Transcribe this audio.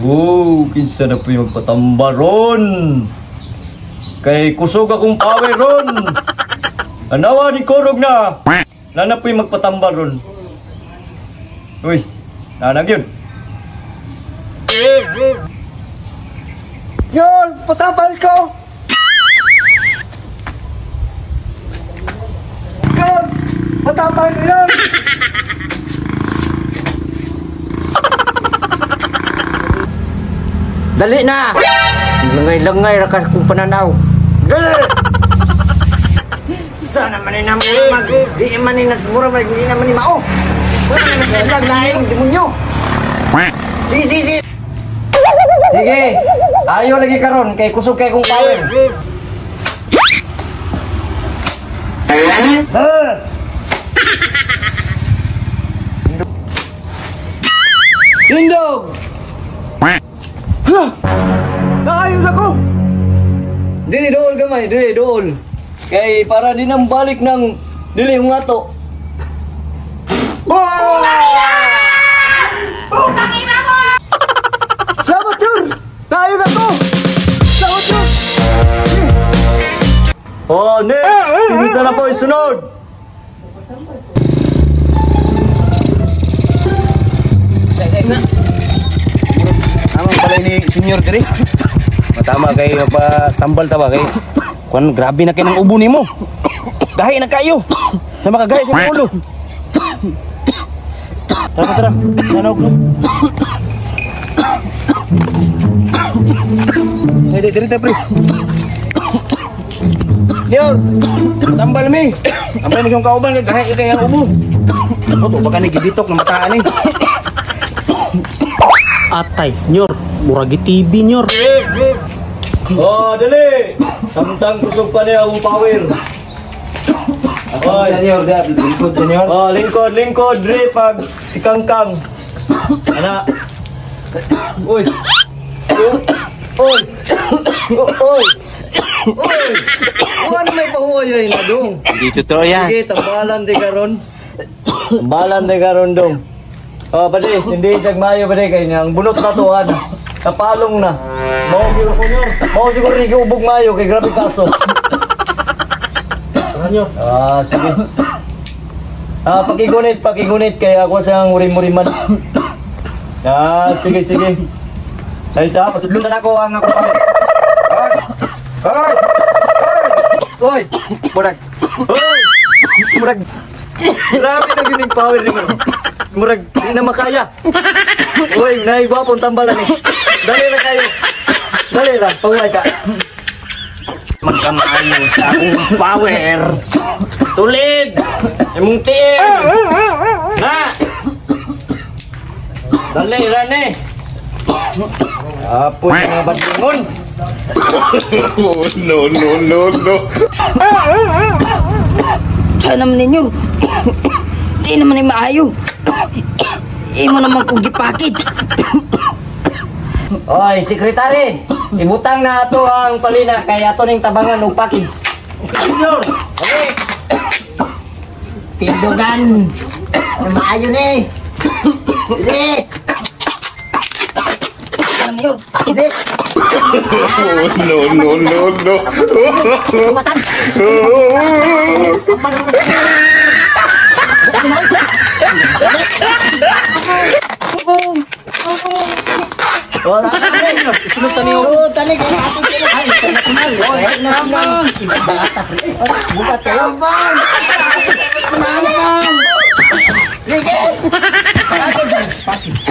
Oh, kinsa na po yung magpatamba ron. Kay kusog akong power ron. Anawa ni Korog na. Nana po yung magpatamba ron. Uy, nanag yun. Yon, patambal ko! Yon, patambal ko yan! Dali na! Langay-langay rakas kong pananaw. Dali! Sana man na mura di man ni nasmura mag di naman ni mao. Wala na naglag laing demonyo. Sige, sige, sige. Sige, ayo lagi karon kay kusog kay kong power. Indog! Naayon ako! Dili dool gamay, dili dool. Kay para din ang balik ng dili yung ato. Salamat yun! Naayon ako! Salamat yun! Oh, next! Kinsa na po isunod? Amang balay ni senior diri. Matama kay patambal ta ba kay kuan grabe na kay nang ubo nimo. Dahi na kayo. Sa makagaya sa ulo. Tara tara. Nanog no. Diri ta pre. Senior, tambal mi. Ambay mo yung kauban kay dahi kay ang ubo. Oto baka ni giditok na mataan ni. Atay, nyor, muragi TV nyor. Oh, dali! Samtang kusog pa niya akong power. Oy, Senior, lingkod senior. oh, lingkod, dre pag ikangkang. Ana. Uy. Oy. Oy. Oy. Ano may pahuoy na dong? Hindi totoo yan. Sige, tambalan di karon. Tambalan di karon dong. Oh, pwede, hindi nagmayo pwede kay nang bunot na to ana. Kapalong na. Mao siguro ni giubog mayo kay grabe kaso. Ah, sige. Ah, pakigunit kay ako sa murim-muriman. Ah, sige. Ay sa pasudlon na ako ang ako pa. Hoy! Murag. Grabe na gining power ni mo. Murag, di na makaya. Uy, naiba pong tambalan eh. Dali na kayo. Dali na, pahuhay ka. Magkamayo sa akong power. Tulid! Imong tiil! Na! Dali, rane! Apo yung mga badlingon. No. Saan naman ninyo? Di naman ay maayo. Imo naman kong gipakit. Oy, sekretary, ibutang na ato ang palina kay ato ning tabangan og package. Senyor. Okay. Tindugan. Maayo ni. Sige. Senyor. Sige. No. Kumatan. Wala ka na. Sunod tani o. Tani kay ato sila. Ay, international. International. Bukat kayo. Mangkang. Sige. Pakis.